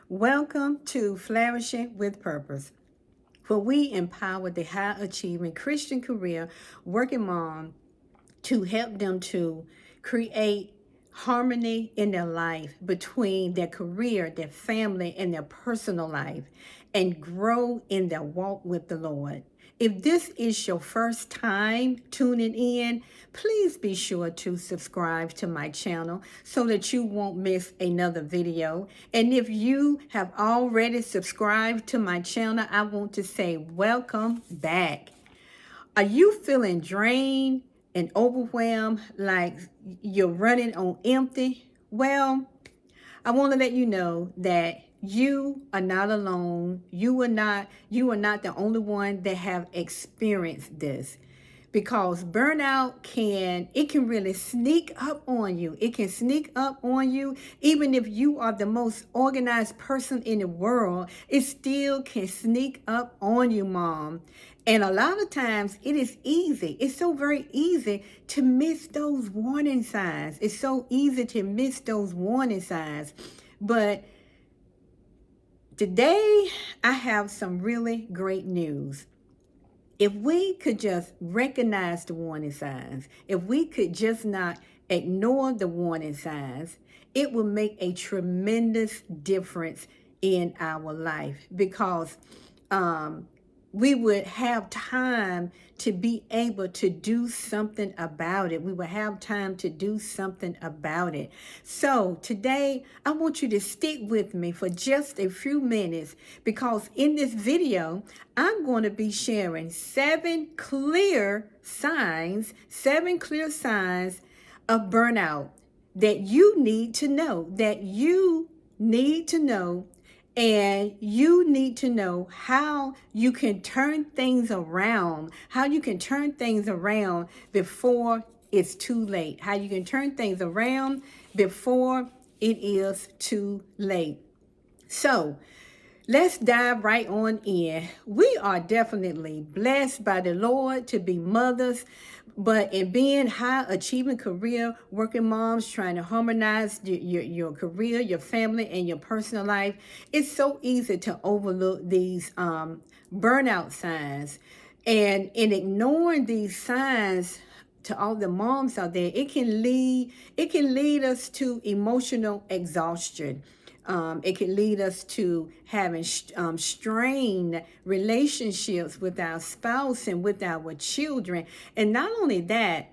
Welcome to Flourishing with Purpose, where we empower the high achieving Christian career working mom to help them to create harmony in their life between their career, their family, and their personal life, and grow in their walk with the Lord. If this is your first time tuning in, please be sure to subscribe to my channel so that you won't miss another video. And if you have already subscribed to my channel, I want to say welcome back. Are you feeling drained and overwhelmed like you're running on empty? Well, I want to let you know that you are not alone. You are not the only one that have experienced this, because burnout can really sneak up on you. It can sneak up on you even if you are the most organized person in the world. It still can sneak up on you, mom. And a lot of times it is easy. It's so very easy to miss those warning signs. It's so easy to miss those warning signs. But today I have some really great news. If we could just recognize the warning signs, if we could just not ignore the warning signs, it will make a tremendous difference in our life, because we would have time to be able to do something about it. We will have time to do something about it. So today, I want you to stick with me for just a few minutes, because in this video, I'm going to be sharing seven clear signs of burnout that you need to know, and you need to know how you can turn things around, before it's too late, how you can turn things around before it is too late. So let's dive right on in. We are definitely blessed by the Lord to be mothers, but in being high achieving career working moms, trying to harmonize your career, your family, and your personal life, it's so easy to overlook these burnout signs. And in ignoring these signs, to all the moms out there, it can lead us to emotional exhaustion. It can lead us to having strained relationships with our spouse and with our children. And not only that,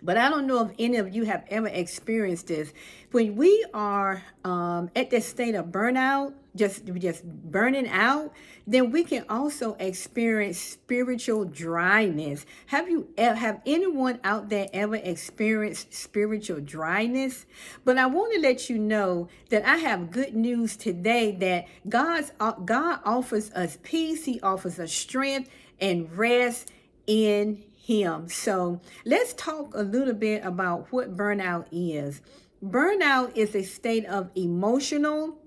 but I don't know if any of you have ever experienced this. When we are at this state of burnout, just burning out, then we can also experience spiritual dryness. Have anyone out there ever experienced spiritual dryness? But I want to let you know that I have good news today, that God offers us peace. He offers us strength and rest in Him. So let's talk a little bit about what burnout is. Burnout is a state of emotional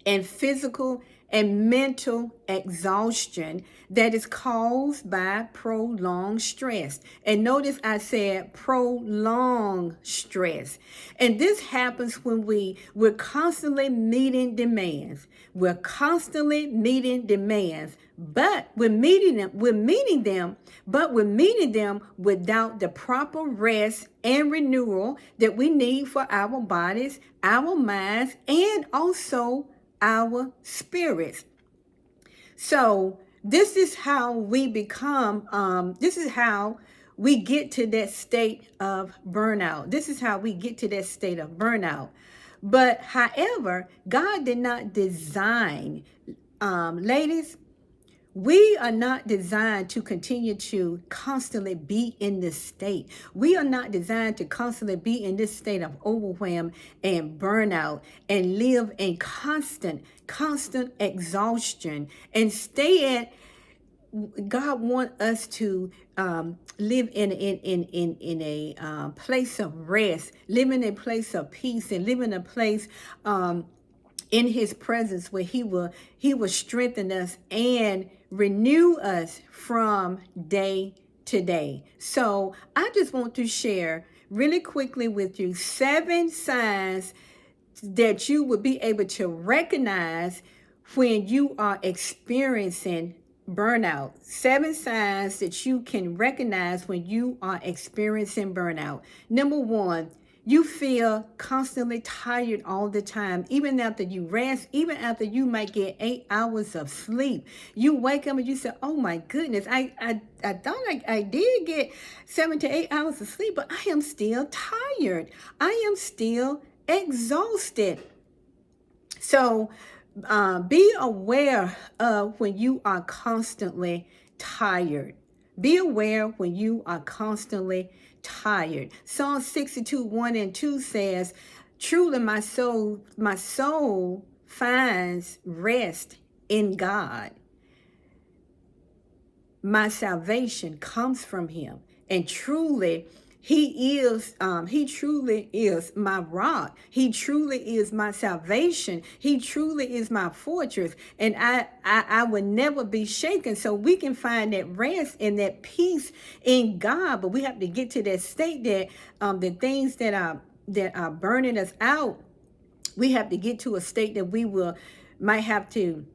and physical and mental exhaustion that is caused by prolonged stress. And notice I said prolonged stress. And this happens when we're constantly meeting demands. But we're meeting them without the proper rest and renewal that we need for our bodies, our minds, and also our spirits. So this is how we get to that state of burnout. But however, God did not design, ladies, we are not designed to continue to constantly be in this state. We are not designed to constantly be in this state of overwhelm and burnout and live in constant exhaustion and stay at. God wants us to live in a place of rest, live in a place of peace, and live in a place in His presence where He will strengthen us and renew us from day to day. So I just want to share really quickly with you seven signs that you would be able to recognize when you are experiencing burnout. 7 signs that you can recognize when you are experiencing burnout. Number 1, you feel constantly tired all the time, even after you rest, even after you might get 8 hours of sleep. You wake up and you say, oh my goodness, I thought I did get 7 to 8 hours of sleep, but I am still tired. I am still exhausted. So be aware of when you are constantly tired. Be aware when you are constantly tired. Psalm 62, 1 and 2 says, truly my soul finds rest in God. My salvation comes from him. And truly, he truly is my rock. He truly is my salvation. He truly is my fortress. And I would never be shaken. So we can find that rest and that peace in God. But we have to get to that state that the things that are burning us out, we have to get to a state that might have to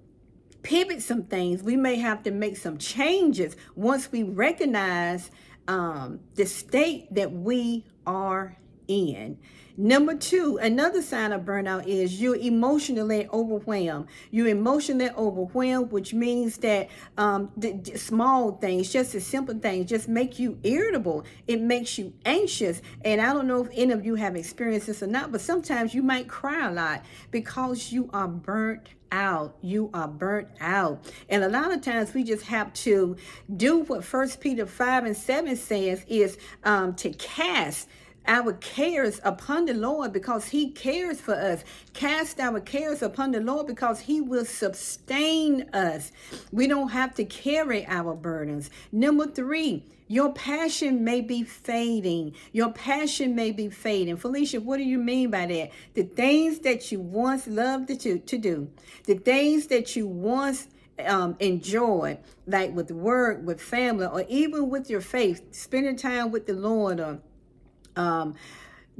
pivot some things. We may have to make some changes once we recognize the state that we are in. Number 2, another sign of burnout is you're emotionally overwhelmed. You're emotionally overwhelmed, which means that the small things, just the simple things, just make you irritable. It makes you anxious. And I don't know if any of you have experienced this or not, but sometimes you might cry a lot because you are burnt out. You are burnt out. And a lot of times we just have to do what 1 Peter 5 and 7 says is to cast our cares upon the Lord because he cares for us. Cast our cares upon the Lord because he will sustain us. We don't have to carry our burdens. Number 3, your passion may be fading. Your passion may be fading. Felicia, what do you mean by that? The things that you once loved to do, the things that you once enjoyed, like with work, with family, or even with your faith, spending time with the Lord, or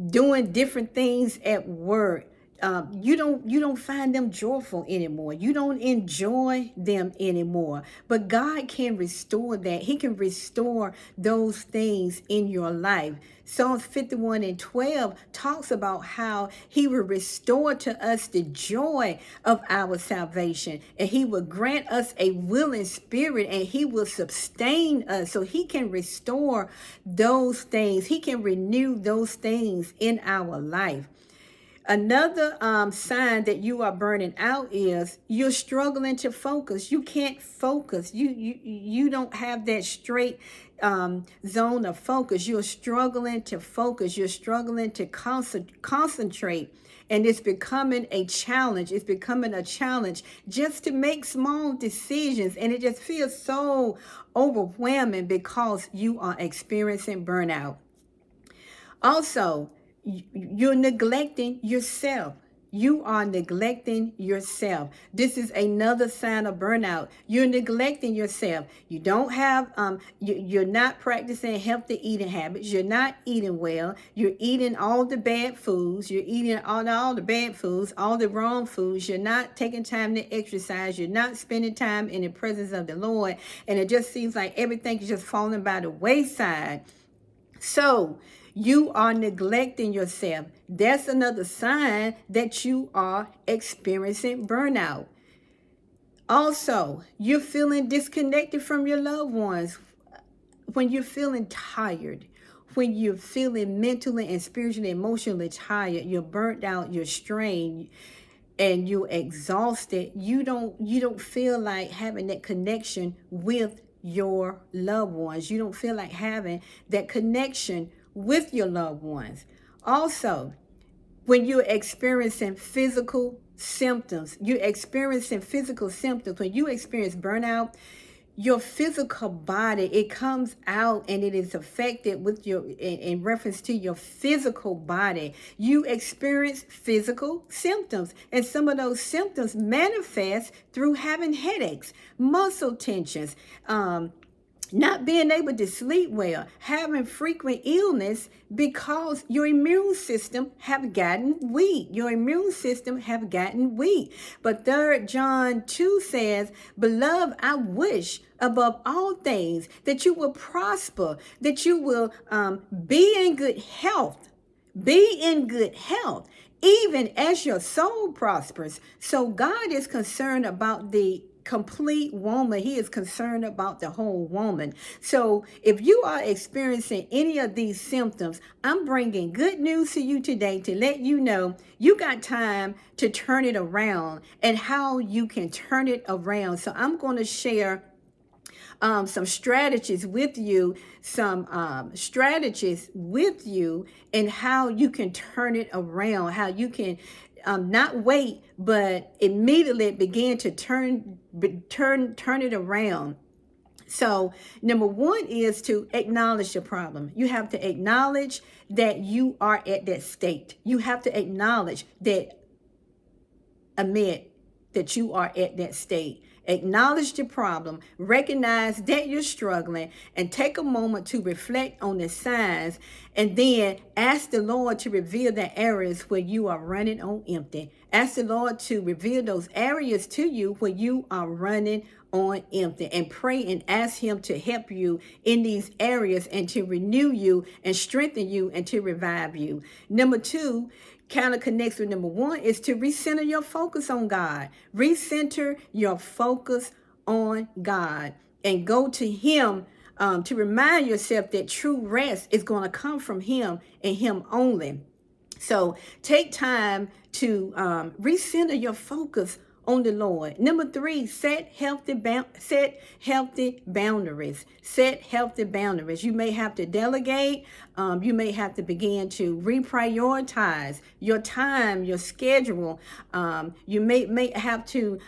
doing different things at work. You don't find them joyful anymore. You don't enjoy them anymore. But God can restore that. He can restore those things in your life. Psalms 51 and 12 talks about how he will restore to us the joy of our salvation, and he will grant us a willing spirit, and he will sustain us. So he can restore those things. He can renew those things in our life. Another sign that you are burning out is you're struggling to focus. You can't focus. You don't have that straight zone of focus. You're struggling to focus. You're struggling to concentrate. And it's becoming a challenge. It's becoming a challenge just to make small decisions. And it just feels so overwhelming because you are experiencing burnout. Also, you're neglecting yourself. You are neglecting yourself. This is another sign of burnout. You're neglecting yourself. You don't have, you're not practicing healthy eating habits. You're not eating well. You're eating all the bad foods. You're eating all the bad foods, all the wrong foods. You're not taking time to exercise. You're not spending time in the presence of the Lord. And it just seems like everything is just falling by the wayside. So you are neglecting yourself. That's another sign that you are experiencing burnout. Also, you're feeling disconnected from your loved ones. When you're feeling tired, when you're feeling mentally and spiritually, emotionally tired, you're burnt out, you're strained, and you're exhausted, you don't feel like having that connection with your loved ones. You don't feel like having that connection with your loved ones. Also, when you're experiencing physical symptoms, when you experience burnout, your physical body, it comes out and it is affected with in reference to your physical body. You experience physical symptoms, and some of those symptoms manifest through having headaches, muscle tensions, not being able to sleep well, having frequent illness because your immune system have gotten weak. Your immune system have gotten weak. But 3 John 2 says, beloved, I wish above all things that you will prosper, that you will be in good health. Be in good health, even as your soul prospers. So God is concerned about the complete woman. He is concerned about the whole woman. So if you are experiencing any of these symptoms, I'm bringing good news to you today to let you know you got time to turn it around and how you can turn it around. So I'm going to share some strategies with you, and how you can turn it around, how you can not wait, but immediately begin to turn it around. So, number one is to acknowledge the problem. You have to acknowledge that you are at that state. You have to acknowledge that, admit that you are at that state. Acknowledge the problem, recognize that you're struggling, and take a moment to reflect on the signs, and then ask the Lord to reveal the areas where you are running on empty. Ask the Lord to reveal those areas to you where you are running on empty, and pray and ask Him to help you in these areas and to renew you and strengthen you and to revive you. Number two, kind of connects with number one, is to recenter your focus on God. Recenter your focus on God and go to Him, to remind yourself that true rest is going to come from Him and Him only. So take time to recenter your focus on the Lord. Number three, set healthy boundaries. Set healthy boundaries. You may have to delegate. You may have to begin to reprioritize your time, your schedule. You may have to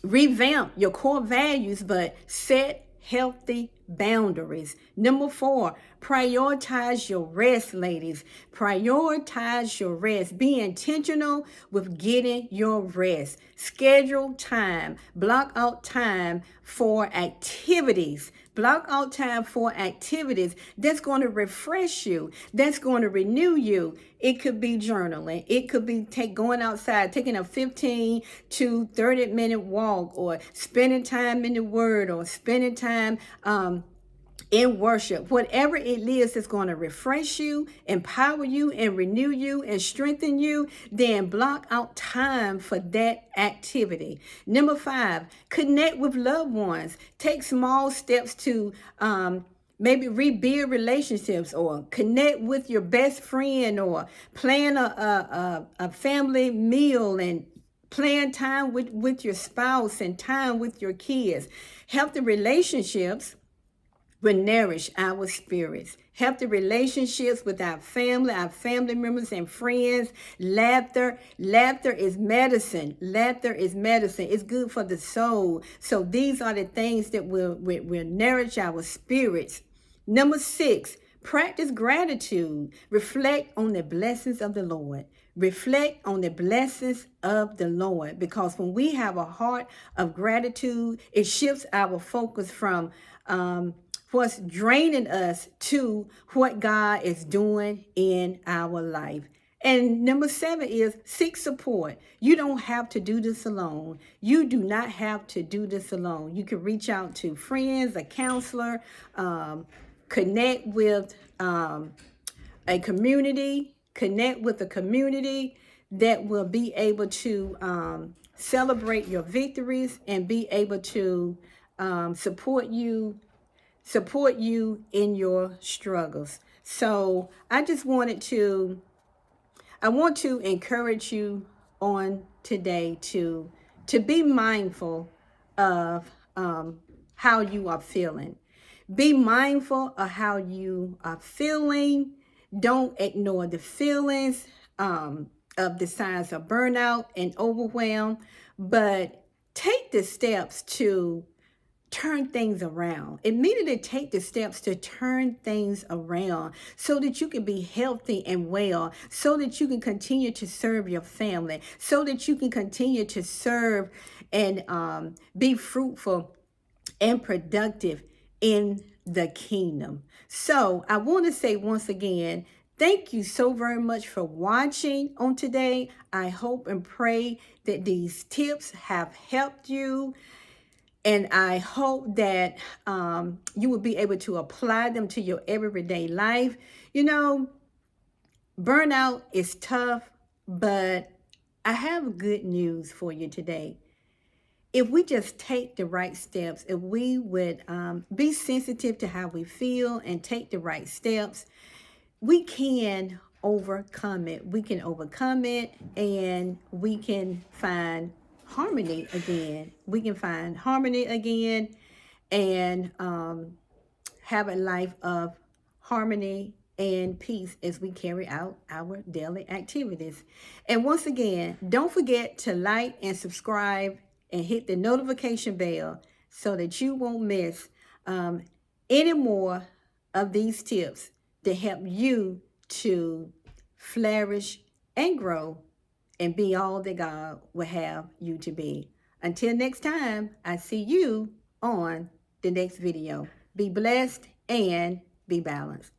revamp your core values, but set healthy boundaries. Number four, prioritize your rest, ladies. Prioritize your rest. Be intentional with getting your rest. Schedule time. Block out time for activities. Block out time for activities that's going to refresh you, that's going to renew you. It could be journaling. It could be going outside, taking a 15 to 30-minute walk, or spending time in the Word, or spending time in worship. Whatever it is that's going to refresh you, empower you, and renew you and strengthen you, then block out time for that activity. Number five, connect with loved ones. Take small steps to maybe rebuild relationships, or connect with your best friend, or plan a family meal, and plan time with your spouse and time with your kids. Healthy relationships will nourish our spirits. Healthy relationships with our family members and friends. Laughter is medicine. Laughter is medicine. It's good for the soul. So these are the things that will nourish our spirits. Number six, practice gratitude. Reflect on the blessings of the Lord. Reflect on the blessings of the Lord, because when we have a heart of gratitude, it shifts our focus from what's draining us to what God is doing in our life. And number seven is seek support. You don't have to do this alone. You do not have to do this alone. You can reach out to friends, a counselor, connect with a community that will be able to celebrate your victories and be able to support you in your struggles. So I want to encourage you on today to be mindful of how you are feeling. Be mindful of how you are feeling. Don't ignore the feelings of the signs of burnout and overwhelm, but take the steps to turn things around. Immediately take the steps to turn things around so that you can be healthy and well, so that you can continue to serve your family, so that you can continue to serve and be fruitful and productive in the kingdom. So I want to say once again, thank you so very much for watching on today. I hope and pray that these tips have helped you. And I hope that you will be able to apply them to your everyday life. You know, burnout is tough, but I have good news for you today. If we just take the right steps, if we would be sensitive to how we feel and take the right steps, we can overcome it. We can overcome it and we can find harmony again. We can find harmony again and have a life of harmony and peace as we carry out our daily activities. And once again, don't forget to like and subscribe and hit the notification bell so that you won't miss any more of these tips to help you to flourish and grow and be all that God will have you to be. Until next time, I see you on the next video. Be blessed and be balanced.